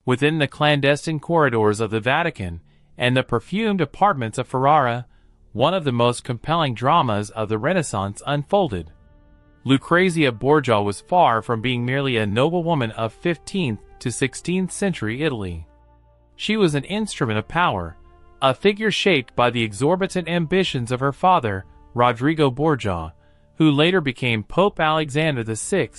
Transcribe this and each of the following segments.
within the clandestine corridors of the Vatican and the perfumed apartments of Ferrara, one of the most compelling dramas of the Renaissance unfolded. Lucrezia Borgia was far from being merely a noblewoman of 15th to 16th century Italy. She was an instrument of power, a figure shaped by the exorbitant ambitions of her father, Rodrigo Borgia, who later became Pope Alexander VI,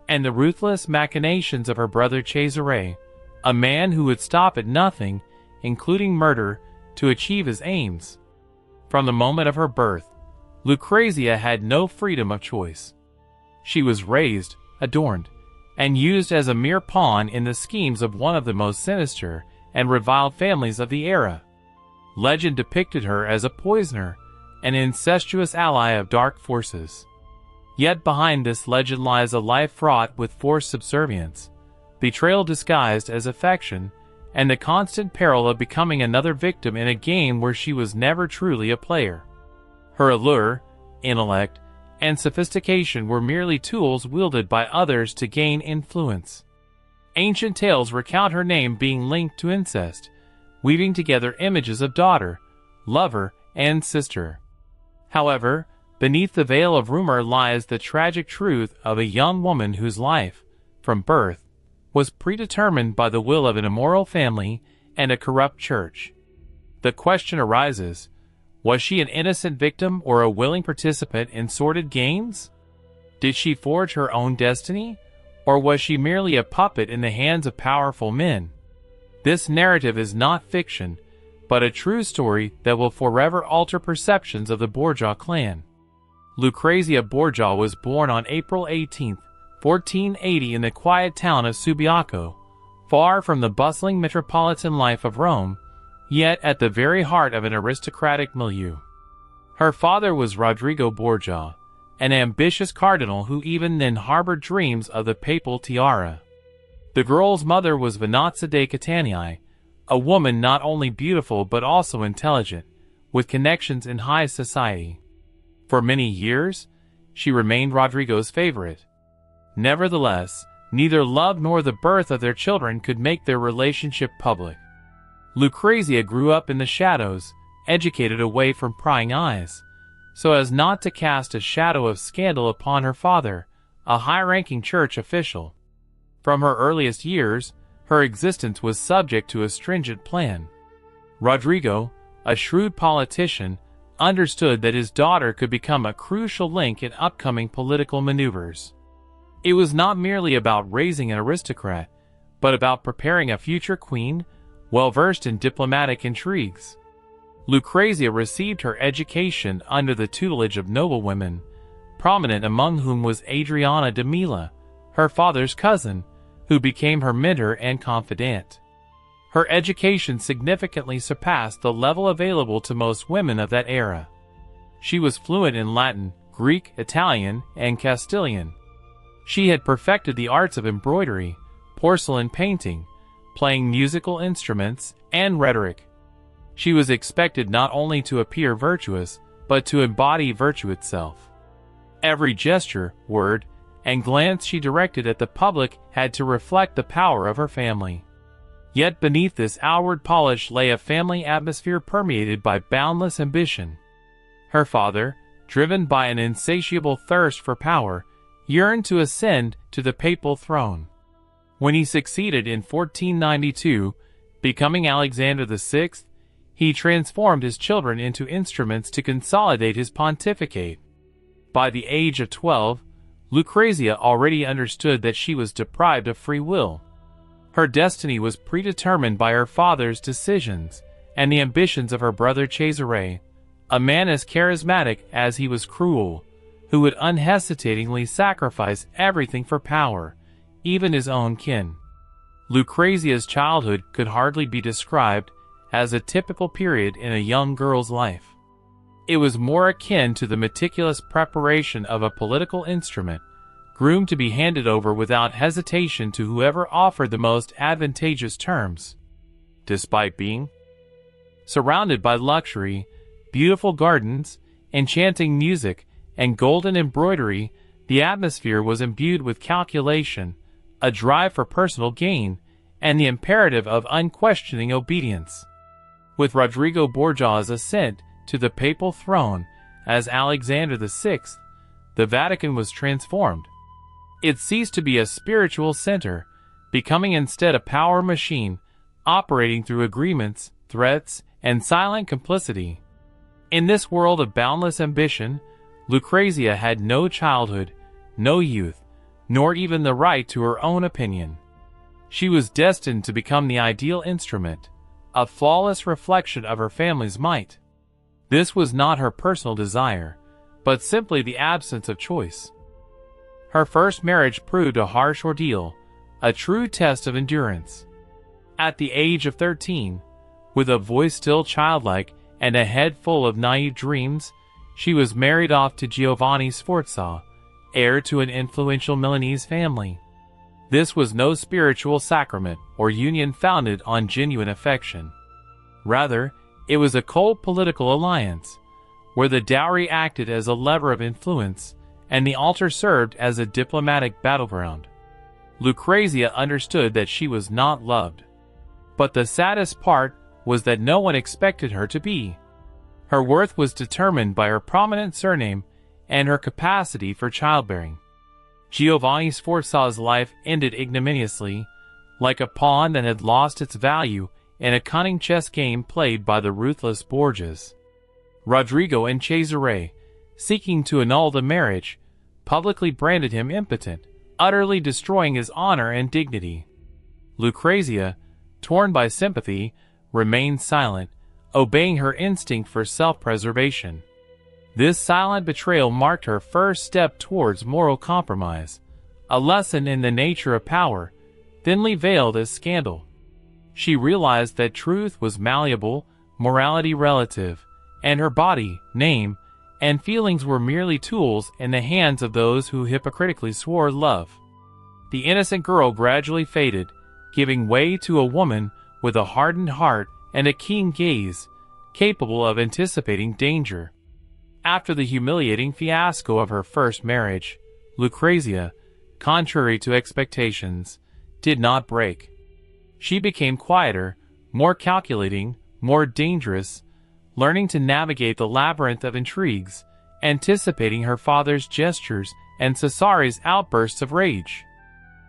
and the ruthless machinations of her brother Cesare, a man who would stop at nothing, including murder, to achieve his aims. From the moment of her birth, Lucrezia had no freedom of choice. She was raised, adorned, and used as a mere pawn in the schemes of one of the most sinister and reviled families of the era. Legend depicted her as a poisoner, an incestuous ally of dark forces. Yet behind this legend lies a life fraught with forced subservience, betrayal disguised as affection, and the constant peril of becoming another victim in a game where she was never truly a player. Her allure, intellect, and sophistication were merely tools wielded by others to gain influence. Ancient tales recount her name being linked to incest, weaving together images of daughter, lover, and sister. However, beneath the veil of rumor lies the tragic truth of a young woman whose life, from birth, was predetermined by the will of an immoral family and a corrupt church. The question arises, was she an innocent victim or a willing participant in sordid games? Did she forge her own destiny, or was she merely a puppet in the hands of powerful men? This narrative is not fiction, but a true story that will forever alter perceptions of the Borgia clan. Lucrezia Borgia was born on April 18, 1480 in the quiet town of Subiaco, far from the bustling metropolitan life of Rome, yet at the very heart of an aristocratic milieu. Her father was Rodrigo Borgia, an ambitious cardinal who even then harbored dreams of the papal tiara. The girl's mother was Venanza de Catania, a woman not only beautiful but also intelligent, with connections in high society. For many years, she remained Rodrigo's favorite. Nevertheless, neither love nor the birth of their children could make their relationship public. Lucrezia grew up in the shadows, educated away from prying eyes, so as not to cast a shadow of scandal upon her father, a high-ranking church official. From her earliest years, her existence was subject to a stringent plan. Rodrigo, a shrewd politician, understood that his daughter could become a crucial link in upcoming political maneuvers. It was not merely about raising an aristocrat, but about preparing a future queen, well-versed in diplomatic intrigues. Lucrezia received her education under the tutelage of noblewomen, prominent among whom was Adriana de Mila, her father's cousin, who became her mentor and confidant. Her education significantly surpassed the level available to most women of that era. She was fluent in Latin, Greek, Italian, and Castilian. She had perfected the arts of embroidery, porcelain painting, playing musical instruments, and rhetoric. She was expected not only to appear virtuous, but to embody virtue itself. Every gesture, word, and glance she directed at the public had to reflect the power of her family. Yet beneath this outward polish lay a family atmosphere permeated by boundless ambition. Her father, driven by an insatiable thirst for power, yearned to ascend to the papal throne. When he succeeded in 1492, becoming Alexander VI, he transformed his children into instruments to consolidate his pontificate. By the age of 12, Lucrezia already understood that she was deprived of free will. Her destiny was predetermined by her father's decisions and the ambitions of her brother Cesare, a man as charismatic as he was cruel, who would unhesitatingly sacrifice everything for power, even his own kin. Lucrezia's childhood could hardly be described as a typical period in a young girl's life. It was more akin to the meticulous preparation of a political instrument, groomed to be handed over without hesitation to whoever offered the most advantageous terms. Despite being surrounded by luxury, beautiful gardens, enchanting music, and golden embroidery, the atmosphere was imbued with calculation, a drive for personal gain, and the imperative of unquestioning obedience. With Rodrigo Borgia's ascent to the papal throne as Alexander VI, the Vatican was transformed. It ceased to be a spiritual center, becoming instead a power machine, operating through agreements, threats, and silent complicity. In this world of boundless ambition, Lucrezia had no childhood, no youth, nor even the right to her own opinion. She was destined to become the ideal instrument, a flawless reflection of her family's might. This was not her personal desire, but simply the absence of choice. Her first marriage proved a harsh ordeal, a true test of endurance. At the age of 13, with a voice still childlike and a head full of naive dreams, she was married off to Giovanni Sforza, heir to an influential Milanese family. This was no spiritual sacrament or union founded on genuine affection. Rather, it was a cold political alliance, where the dowry acted as a lever of influence and the altar served as a diplomatic battleground. Lucrezia understood that she was not loved. But the saddest part was that no one expected her to be. Her worth was determined by her prominent surname and her capacity for childbearing. Giovanni Sforza's life ended ignominiously, like a pawn that had lost its value in a cunning chess game played by the ruthless Borgias. Rodrigo and Cesare, seeking to annul the marriage, publicly branded him impotent, utterly destroying his honor and dignity. Lucrezia, torn by sympathy, remained silent, obeying her instinct for self-preservation. This silent betrayal marked her first step towards moral compromise, a lesson in the nature of power, thinly veiled as scandal. She realized that truth was malleable, morality relative, and her body, name, and feelings were merely tools in the hands of those who hypocritically swore love. The innocent girl gradually faded, giving way to a woman with a hardened heart and a keen gaze, capable of anticipating danger. After the humiliating fiasco of her first marriage, Lucrezia, contrary to expectations, did not break. She became quieter, more calculating, more dangerous, learning to navigate the labyrinth of intrigues, anticipating her father's gestures and Cesare's outbursts of rage.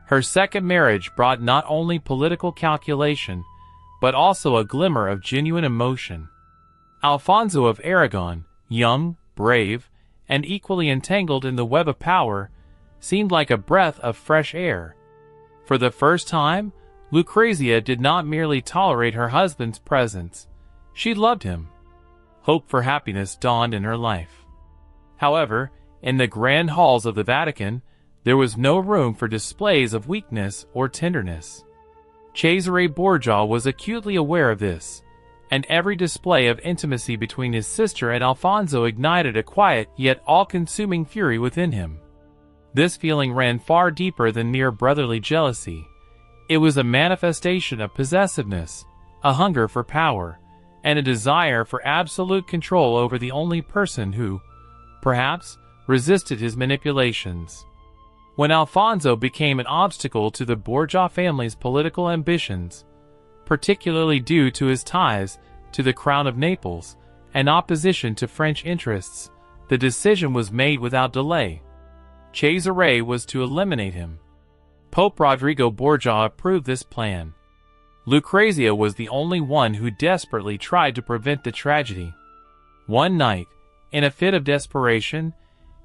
Her second marriage brought not only political calculation, but also a glimmer of genuine emotion. Alfonso of Aragon, young, brave, and equally entangled in the web of power, seemed like a breath of fresh air. For the first time, Lucrezia did not merely tolerate her husband's presence, she loved him. Hope for happiness dawned in her life. However, in the grand halls of the Vatican, there was no room for displays of weakness or tenderness. Cesare Borgia was acutely aware of this, and every display of intimacy between his sister and Alfonso ignited a quiet yet all-consuming fury within him. This feeling ran far deeper than mere brotherly jealousy. It was a manifestation of possessiveness, a hunger for power, and a desire for absolute control over the only person who, perhaps, resisted his manipulations. When Alfonso became an obstacle to the Borgia family's political ambitions, particularly due to his ties to the crown of Naples and opposition to French interests, the decision was made without delay. Cesare was to eliminate him. Pope Rodrigo Borgia approved this plan. Lucrezia was the only one who desperately tried to prevent the tragedy. One night, in a fit of desperation,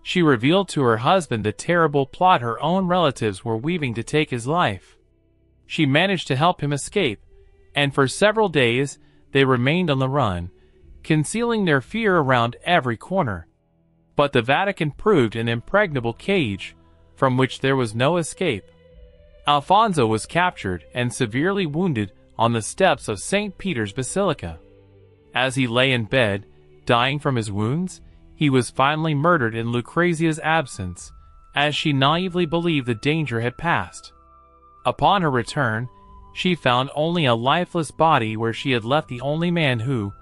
she revealed to her husband the terrible plot her own relatives were weaving to take his life. She managed to help him escape, and for several days they remained on the run, concealing their fear around every corner. But the Vatican proved an impregnable cage, from which there was no escape. Alfonso was captured and severely wounded on the steps of St. Peter's Basilica. As he lay in bed, dying from his wounds, he was finally murdered in Lucrezia's absence, as she naively believed the danger had passed. Upon her return, she found only a lifeless body where she had left the only man who,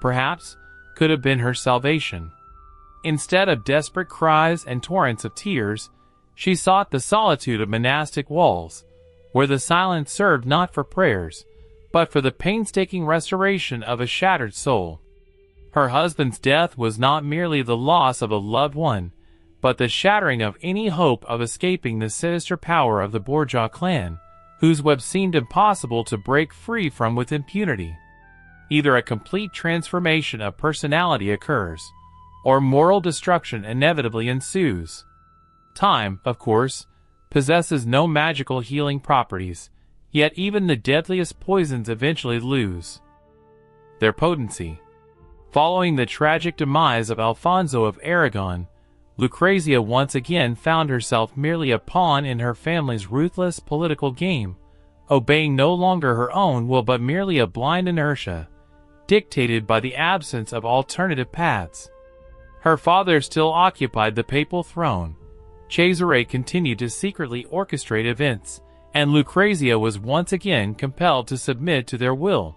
perhaps, could have been her salvation. Instead of desperate cries and torrents of tears, she sought the solitude of monastic walls, where the silence served not for prayers, but for the painstaking restoration of a shattered soul. Her husband's death was not merely the loss of a loved one, but the shattering of any hope of escaping the sinister power of the Borgia clan, whose web seemed impossible to break free from with impunity. Either a complete transformation of personality occurs, or moral destruction inevitably ensues. Time, of course, possesses no magical healing properties, yet even the deadliest poisons eventually lose their potency. Following the tragic demise of Alfonso of Aragon, Lucrezia once again found herself merely a pawn in her family's ruthless political game, obeying no longer her own will but merely a blind inertia, dictated by the absence of alternative paths. Her father still occupied the papal throne, Cesare continued to secretly orchestrate events, and Lucrezia was once again compelled to submit to their will.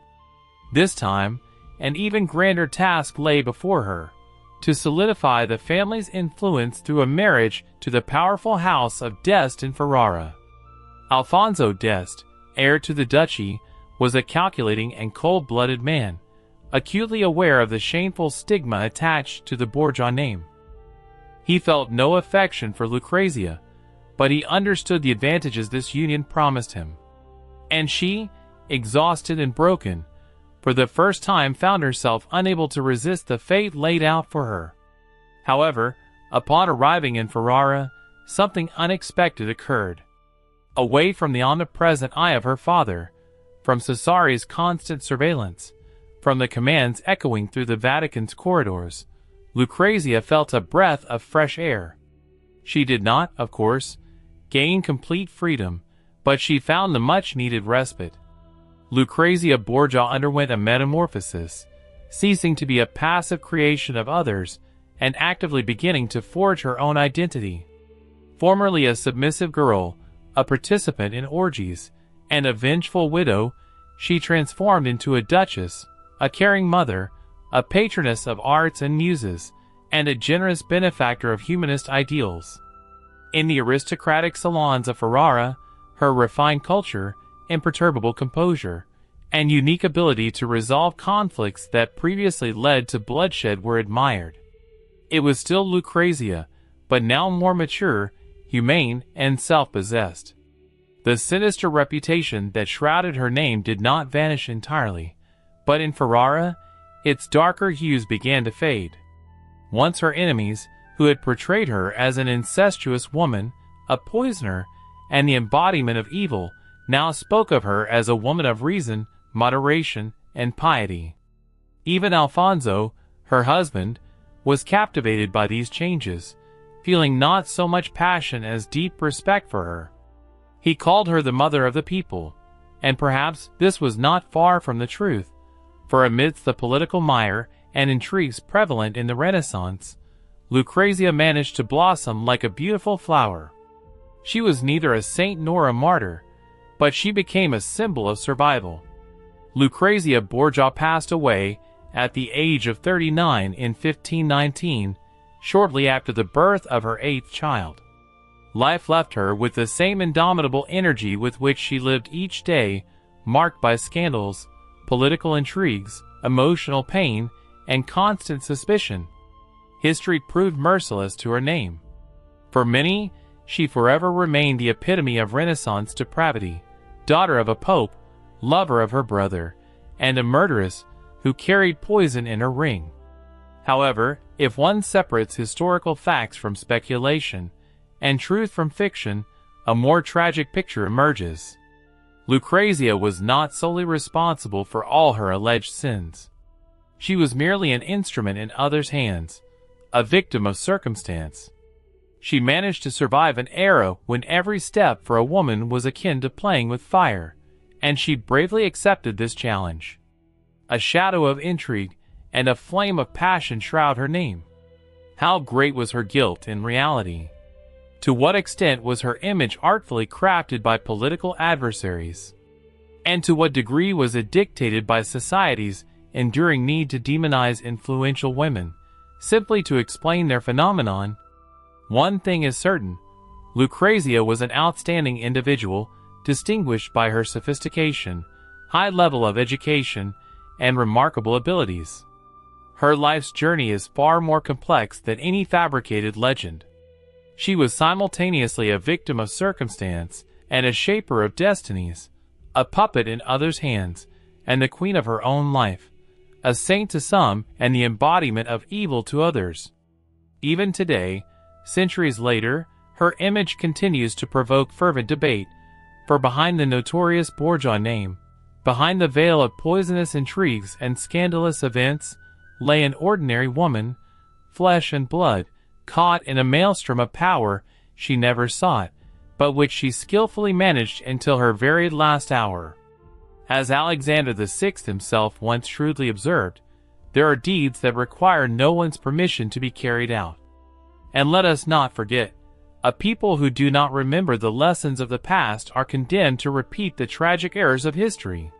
This time, an even grander task lay before her: to solidify the family's influence through a marriage to the powerful house of d'Este in Ferrara. Alfonso d'Este, heir to the duchy, was a calculating and cold-blooded man, acutely aware of the shameful stigma attached to the Borgia name. He felt no affection for Lucrezia, but he understood the advantages this union promised him. And she, exhausted and broken, for the first time found herself unable to resist the fate laid out for her. However, upon arriving in Ferrara, something unexpected occurred. Away from the omnipresent eye of her father, from Cesare's constant surveillance, from the commands echoing through the Vatican's corridors, Lucrezia felt a breath of fresh air. She did not, of course, gain complete freedom, but she found the much-needed respite. Lucrezia Borgia underwent a metamorphosis, ceasing to be a passive creation of others and actively beginning to forge her own identity. Formerly a submissive girl, a participant in orgies, and a vengeful widow, she transformed into a duchess, a caring mother, a patroness of arts and muses, and a generous benefactor of humanist ideals. In the aristocratic salons of Ferrara, her refined culture, imperturbable composure, and unique ability to resolve conflicts that previously led to bloodshed were admired. It was still Lucrezia, but now more mature, humane, and self-possessed. The sinister reputation that shrouded her name did not vanish entirely, but in Ferrara, its darker hues began to fade. Once her enemies, who had portrayed her as an incestuous woman, a poisoner, and the embodiment of evil, now spoke of her as a woman of reason, moderation, and piety. Even Alfonso, her husband, was captivated by these changes, feeling not so much passion as deep respect for her. He called her the mother of the people, and perhaps this was not far from the truth, for amidst the political mire and intrigues prevalent in the Renaissance, Lucrezia managed to blossom like a beautiful flower. She was neither a saint nor a martyr, but she became a symbol of survival. Lucrezia Borgia passed away at the age of 39 in 1519, shortly after the birth of her 8th child. Life left her with the same indomitable energy with which she lived each day, marked by scandals, political intrigues, emotional pain, and constant suspicion. History proved merciless to her name. For many, she forever remained the epitome of Renaissance depravity, daughter of a pope, lover of her brother, and a murderess who carried poison in her ring. However, if one separates historical facts from speculation, and truth from fiction, a more tragic picture emerges. Lucrezia was not solely responsible for all her alleged sins. She was merely an instrument in others' hands, a victim of circumstance. She managed to survive an era when every step for a woman was akin to playing with fire, and she bravely accepted this challenge. A shadow of intrigue and a flame of passion shroud her name. How great was her guilt in reality? To what extent was her image artfully crafted by political adversaries? And to what degree was it dictated by society's enduring need to demonize influential women, simply to explain their phenomenon? One thing is certain: Lucrezia was an outstanding individual, distinguished by her sophistication, high level of education, and remarkable abilities. Her life's journey is far more complex than any fabricated legend. She was simultaneously a victim of circumstance and a shaper of destinies, a puppet in others' hands, and the queen of her own life, a saint to some and the embodiment of evil to others. Even today, centuries later, her image continues to provoke fervent debate, for behind the notorious Borgia name, behind the veil of poisonous intrigues and scandalous events, lay an ordinary woman, flesh and blood, caught in a maelstrom of power she never sought, but which she skillfully managed until her very last hour. As Alexander VI himself once shrewdly observed, there are deeds that require no one's permission to be carried out. And let us not forget, a people who do not remember the lessons of the past are condemned to repeat the tragic errors of history.